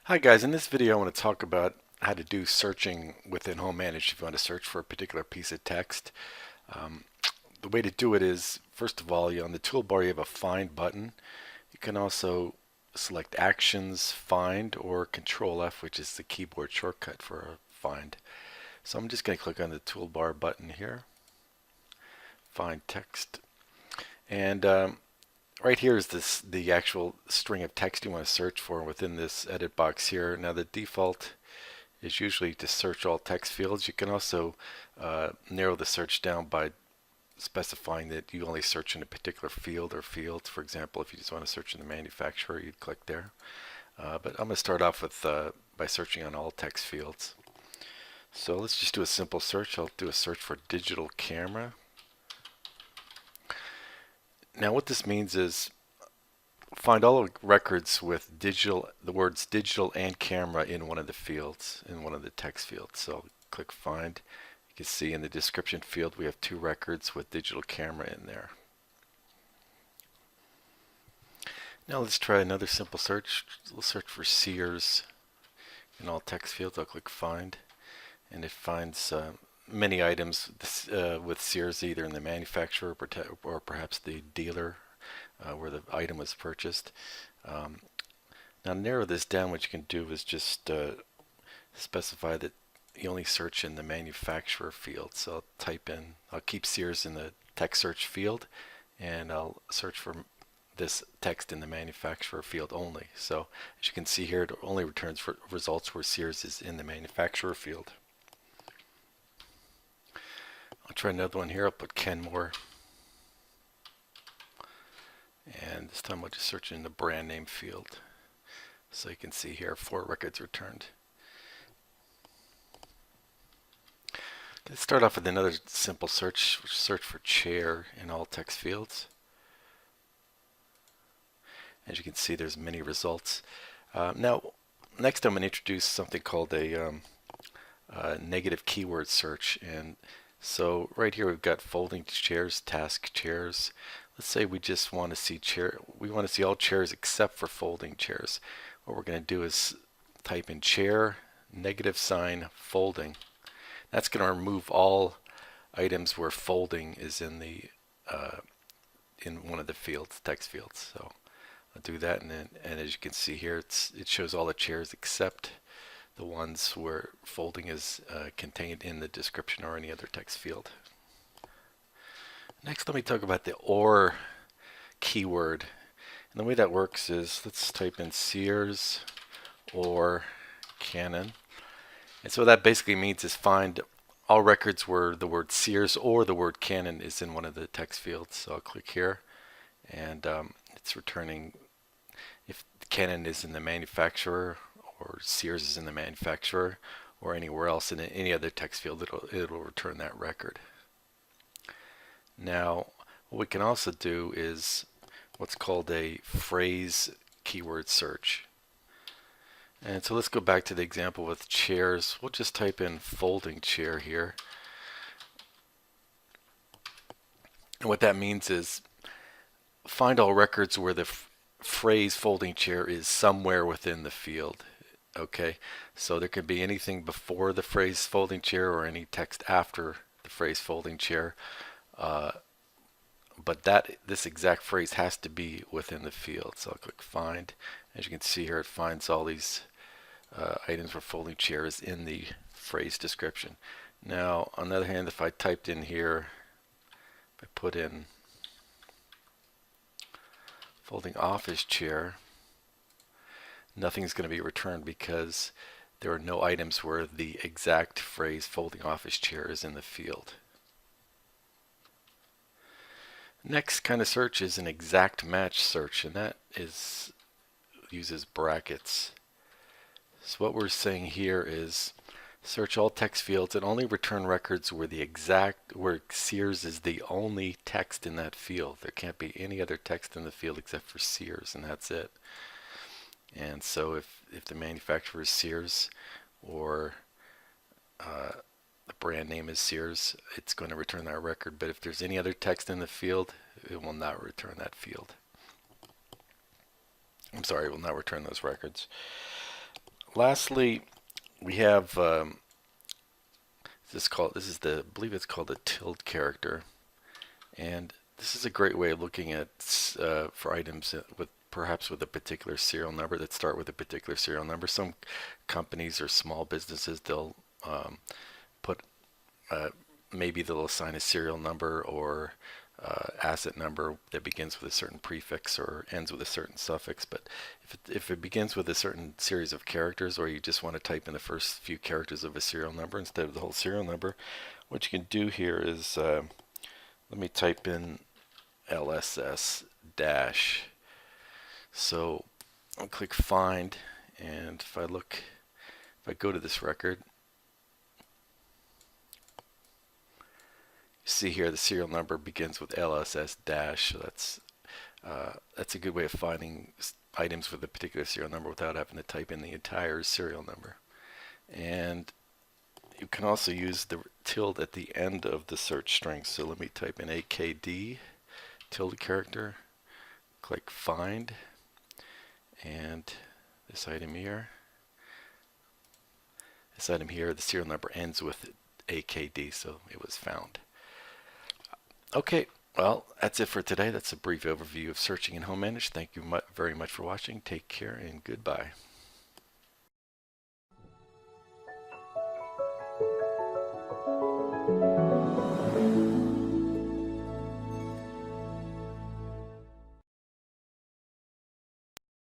Hi guys, in this video I want to talk about how to do searching within HomeManage if you want to search for a particular piece of text. Um, the way to do it is, first of all, on the toolbar you have a Find button. You can also select Actions, Find, or Control F, which is the keyboard shortcut for a Find. So I'm just going to click on the toolbar button here, Find Text, and right here is the actual string of text you want to search for within this edit box here. Now the default is usually to search all text fields. You can also narrow the search down by specifying that you only search in a particular field or fields. For example, if you just want to search in the manufacturer, you'd click there. But I'm going to start off with by searching on all text fields. So let's just do a simple search. I'll do a search for digital camera. Now what this means is find all records with the words digital and camera in one of the fields, in one of the text fields. So click find. You can see in the description field we have two records with digital camera in there. Now let's try another simple search. We'll search for Sears in all text fields. I'll click find, and it finds many items with Sears either in the manufacturer or perhaps the dealer where the item was purchased. Now to narrow this down, what you can do is just specify that you only search in the manufacturer field. So I'll keep Sears in the text search field, and I'll search for this text in the manufacturer field only. So as you can see here, it only returns for results where Sears is in the manufacturer field. I'll try another one here. I'll put Kenmore. And this time I'll just search in the brand name field. So you can see here 4 records returned. Let's start off with another simple search. Search for chair in all text fields. As you can see, there's many results. Now, next I'm going to introduce something called a negative keyword search. And so right here we've got folding chairs, task chairs. Let's say we just want to see we want to see all chairs except for folding chairs. What we're going to do is type in chair, negative sign, folding. That's going to remove all items where folding is in the in one of the fields, text fields. So I'll do that, and as you can see here, it shows all the chairs except the ones where folding is contained in the description or any other text field. Next, let me talk about the or keyword. And the way that works is, let's type in Sears or Canon. And so what that basically means is find all records where the word Sears or the word Canon is in one of the text fields. So I'll click here, and it's returning if Canon is in the manufacturer or Sears is in the manufacturer or anywhere else in any other text field, it'll return that record. Now, what we can also do is what's called a phrase keyword search. And so let's go back to the example with chairs. We'll just type in folding chair here. And what that means is find all records where the phrase folding chair is somewhere within the field. Okay, so there can be anything before the phrase folding chair or any text after the phrase folding chair. But this exact phrase has to be within the field. So I'll click find. As you can see here, it finds all these items where folding chair is in the phrase description. Now, on the other hand, if I typed in here, if I put in folding office chair, nothing's going to be returned because there are no items where the exact phrase folding office chair is in the field. Next kind of search is an exact match search, and that uses brackets. So what we're saying here is search all text fields and only return records where where Sears is the only text in that field. There can't be any other text in the field except for Sears, and that's it. And so if the manufacturer is Sears or the brand name is Sears, it's going to return that record. But if there's any other text in the field, it will not return that field. I'm sorry, it will not return those records. Lastly, we have this is the I believe it's called a tilde character, and this is a great way of looking at for items with perhaps with a particular serial number that start with a particular serial number. Some companies or small businesses, they'll put uh, maybe they'll assign a serial number or asset number that begins with a certain prefix or ends with a certain suffix. But if it begins with a certain series of characters, or you just want to type in the first few characters of a serial number instead of the whole serial number, what you can do here is let me type in LSS dash. So I'll click find, and if I go to this record, you see here the serial number begins with LSS dash. So that's a good way of finding items with a particular serial number without having to type in the entire serial number. And you can also use the tilde at the end of the search string. So let me type in AKD tilde character, click find, and this item here, the serial number ends with AKD, so it was found. Okay, well, that's it for today. That's a brief overview of searching in HomeManage. Thank you very much for watching. Take care and goodbye.